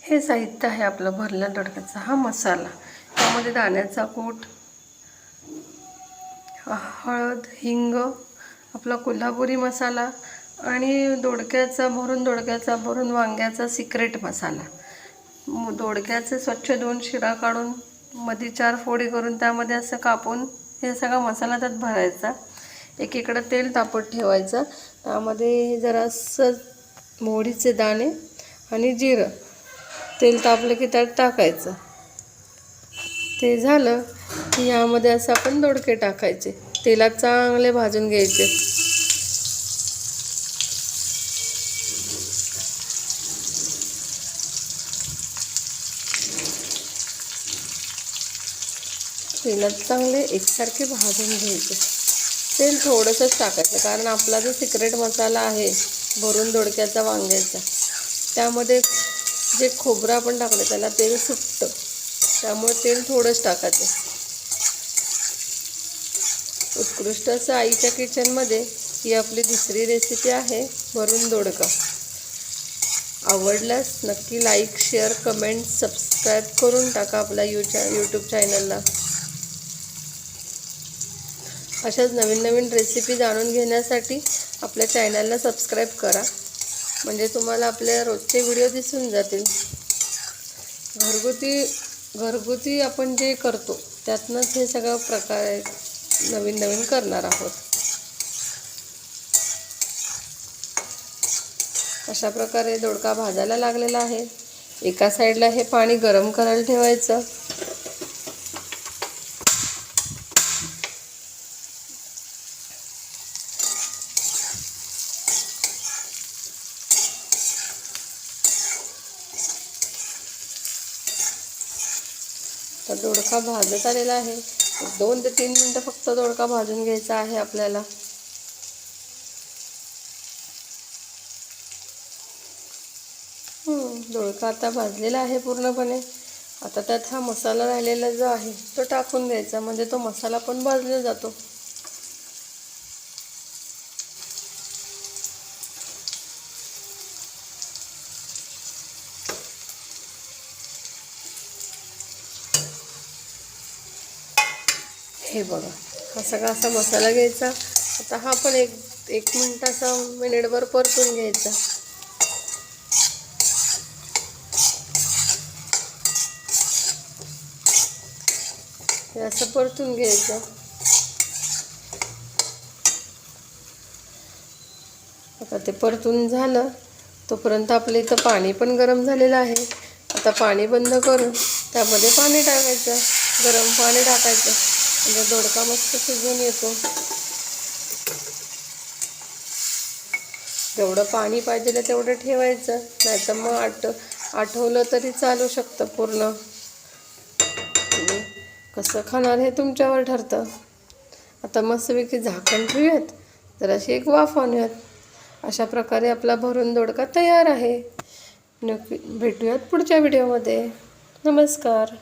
हे साहित्य आहे आपलं भरल्या दोडक्याचा हा मसाला। त्यामध्ये दाण्याचा कूट, हळद, हिंग, आपला कोल्हापुरी मसाला आणि भरून वांग्याचा सिक्रेट मसाला। दोडक्याचे स्वच्छ धुवून शिरा काढून मध्ये 4 फोडी करून त्यामध्ये असं कापून हे सगळा मसाला त्यात भरायचा। एकीकडे तेल तापत ठेवायचं, त्यामध्ये जरासं मोहरीचे दाणे आणि जिरं, तेल तापलं की त्यात टाकायचं। ते झालं की यामध्ये असं आपण दोडके टाकायचे, तेलात चांगले भाजून घ्यायचे। तेलात चांगले एकसारखे भाजून घ्यायचे। तेल थोडंसंच टाकायचं, कारण आपला जो सिक्रेट मसाला आहे भरून दोडक्याचा वांग्याचा, त्यामध्ये जे खोबरं आपण टाकलं त्याला तेल सुटतं, त्यामुळे तेल थोडंच टाकायचं। उत्कृष्ट असं आईच्या किचनमध्ये ही आपली दुसरी रेसिपी आहे, भरून दोडका। आवडल्यास नक्की लाईक, शेअर, कमेंट, सबस्क्राईब करून टाका आपल्या यूट्यूब चॅनलला। अशाच नवीन रेसिपी जाणून घेण्यासाठी आपल्या चॅनलला सबस्क्राईब करा, म्हणजे तुम्हाला आपल्या रोजचे व्हिडिओ दिसून जातील। घरगुती आपण जे करतो त्यातनंच हे सगळं प्रकार नवीन करणार आहोत। अशा प्रकारे दोडका भाजायला लागलेला आहे। एका साईडला हे पाणी गरम करायला ठेवायचं। तर दोडका भाजत आलेला आहे। 2 ते 3 मिनिटं फक्त दोडका भाजून घ्यायचा आहे आपल्याला। दोडका आता भाजलेला आहे पूर्णपणे। आता त्यात हा मसाला राहिलेला जो आहे तो टाकून द्यायचा, म्हणजे तो मसाला पण भाजला जातो। हे बघा, हा सगळा असा मसाला घ्यायचा। आता हा पण एक मिनिटभर परतून घ्यायचा। हे असं परतून घ्यायचं। आता ते परतून झालं, तोपर्यंत आपलं इथं पाणी पण गरम झालेलं आहे। आता पाणी बंद करून त्यामध्ये पाणी टाकायचं, गरम पाणी टाकायचं, म्हणजे दोडका मस्त शिजून येतो। जेवढं पाणी पाहिजे तेवढं ठेवायचं, नाहीतर मग आटवलं तरी चालू शकतं पूर्ण। कसं खाणार हे तुमच्यावर ठरतं। आता मस्तपैकी झाकण ठेवूयात, जराशी एक वाफ आणूयात। अशा प्रकारे आपला भरून दोडका तयार आहे। नक्की भेटूयात पुढच्या व्हिडिओमध्ये। नमस्कार।